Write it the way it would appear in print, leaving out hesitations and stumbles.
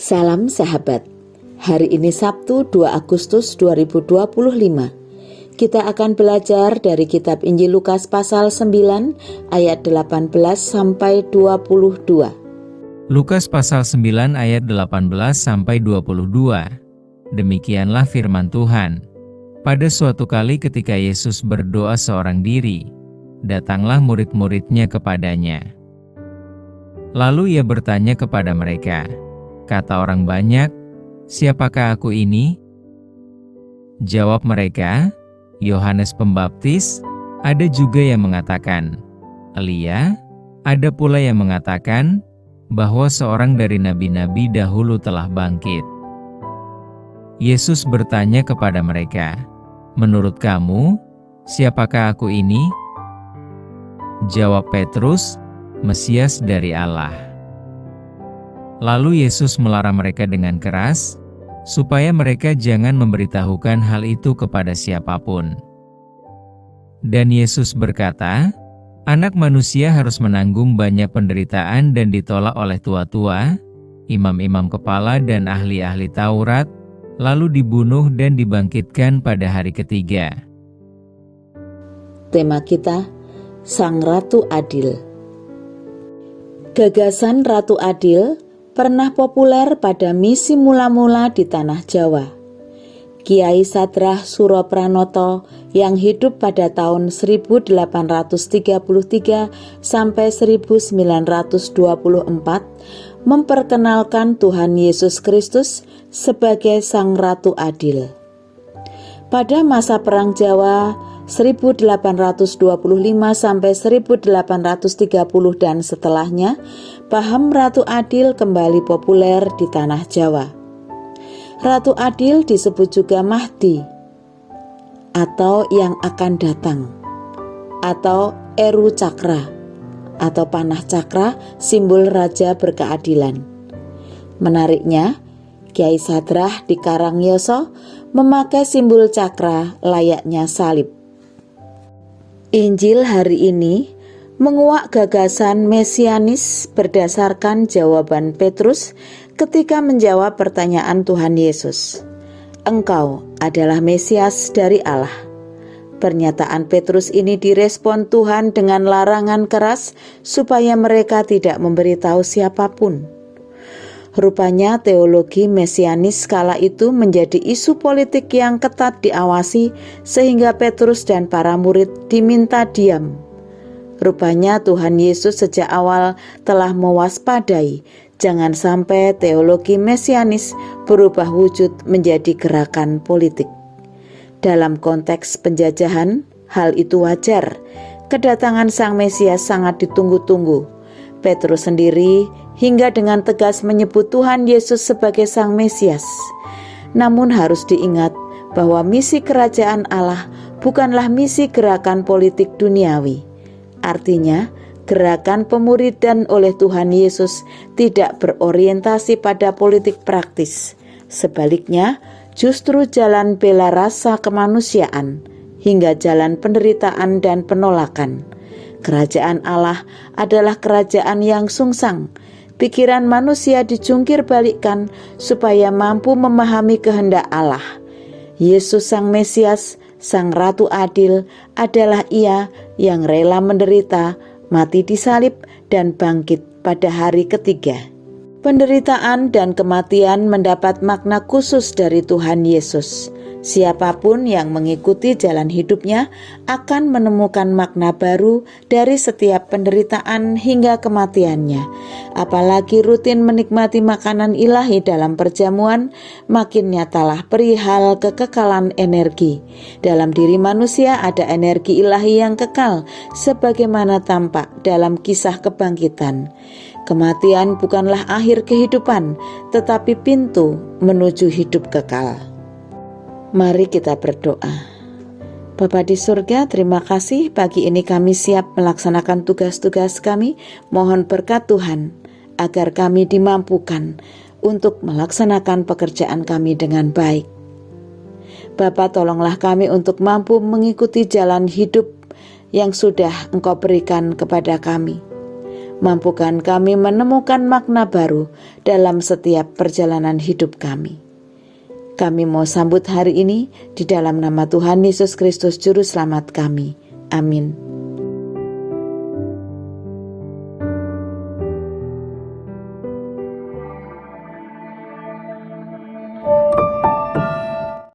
Salam sahabat, hari ini Sabtu 2 Agustus 2025. Kita akan belajar dari kitab Injil Lukas pasal 9 ayat 18 sampai 22. Lukas pasal 9 ayat 18 sampai 22. Demikianlah firman Tuhan. Pada suatu kali ketika Yesus berdoa seorang diri, datanglah murid-muridnya kepadanya. Lalu ia bertanya kepada mereka, kata orang banyak, "Siapakah aku ini?" Jawab mereka, "Yohanes Pembaptis, ada juga yang mengatakan Elia, ada pula yang mengatakan bahwa seorang dari nabi-nabi dahulu telah bangkit." Yesus bertanya kepada mereka, "Menurut kamu, siapakah aku ini?" Jawab Petrus, "Mesias dari Allah." Lalu Yesus melarang mereka dengan keras, supaya mereka jangan memberitahukan hal itu kepada siapapun. Dan Yesus berkata, Anak manusia harus menanggung banyak penderitaan dan ditolak oleh tua-tua, imam-imam kepala dan ahli-ahli Taurat, lalu dibunuh dan dibangkitkan pada hari ketiga. Tema kita, Sang Ratu Adil. Gagasan Ratu Adil pernah populer pada misi mula-mula di tanah Jawa. Kiai Sadrah Suropranoto yang hidup pada tahun 1833 sampai 1924 memperkenalkan Tuhan Yesus Kristus sebagai Sang Ratu Adil. Pada masa Perang Jawa 1825 sampai 1830 dan setelahnya, paham Ratu Adil kembali populer di tanah Jawa. Ratu Adil disebut juga Mahdi atau yang akan datang, atau Eru Cakra atau panah cakra, simbol raja berkeadilan. Menariknya, Kiai Sadrah di Karangyoso memakai simbol cakra layaknya salib. Injil hari ini menguak gagasan mesianis berdasarkan jawaban Petrus ketika menjawab pertanyaan Tuhan Yesus. Engkau adalah Mesias dari Allah. Pernyataan Petrus ini direspon Tuhan dengan larangan keras supaya mereka tidak memberitahu siapapun. Rupanya teologi mesianis kala itu menjadi isu politik yang ketat diawasi sehingga Petrus dan para murid diminta diam. Rupanya Tuhan Yesus sejak awal telah mewaspadai jangan sampai teologi mesianis berubah wujud menjadi gerakan politik. Dalam konteks penjajahan, hal itu wajar. Kedatangan Sang Mesias sangat ditunggu-tunggu. Petrus sendiri hingga dengan tegas menyebut Tuhan Yesus sebagai Sang Mesias. Namun harus diingat bahwa misi kerajaan Allah bukanlah misi gerakan politik duniawi. Artinya, gerakan pemuridan oleh Tuhan Yesus tidak berorientasi pada politik praktis. Sebaliknya, justru jalan bela rasa kemanusiaan hingga jalan penderitaan dan penolakan. Kerajaan Allah adalah kerajaan yang sungsang. Pikiran manusia dijungkir balikkan supaya mampu memahami kehendak Allah. Yesus Sang Mesias, Sang Ratu Adil adalah Ia yang rela menderita, mati disalib, dan bangkit pada hari ketiga. Penderitaan dan kematian mendapat makna khusus dari Tuhan Yesus. Siapapun yang mengikuti jalan hidupnya akan menemukan makna baru dari setiap penderitaan hingga kematiannya. Apalagi rutin menikmati makanan ilahi dalam perjamuan, makin nyatalah perihal kekekalan energi. Dalam diri manusia ada energi ilahi yang kekal, sebagaimana tampak dalam kisah kebangkitan. Kematian bukanlah akhir kehidupan, tetapi pintu menuju hidup kekal. Mari kita berdoa. Bapa di surga, terima kasih pagi ini kami siap melaksanakan tugas-tugas kami. Mohon berkat Tuhan agar kami dimampukan untuk melaksanakan pekerjaan kami dengan baik. Bapa, tolonglah kami untuk mampu mengikuti jalan hidup yang sudah Engkau berikan kepada kami. Mampukan kami menemukan makna baru dalam setiap perjalanan hidup kami. Kami mau sambut hari ini di dalam nama Tuhan Yesus Kristus Juru Selamat kami. Amin.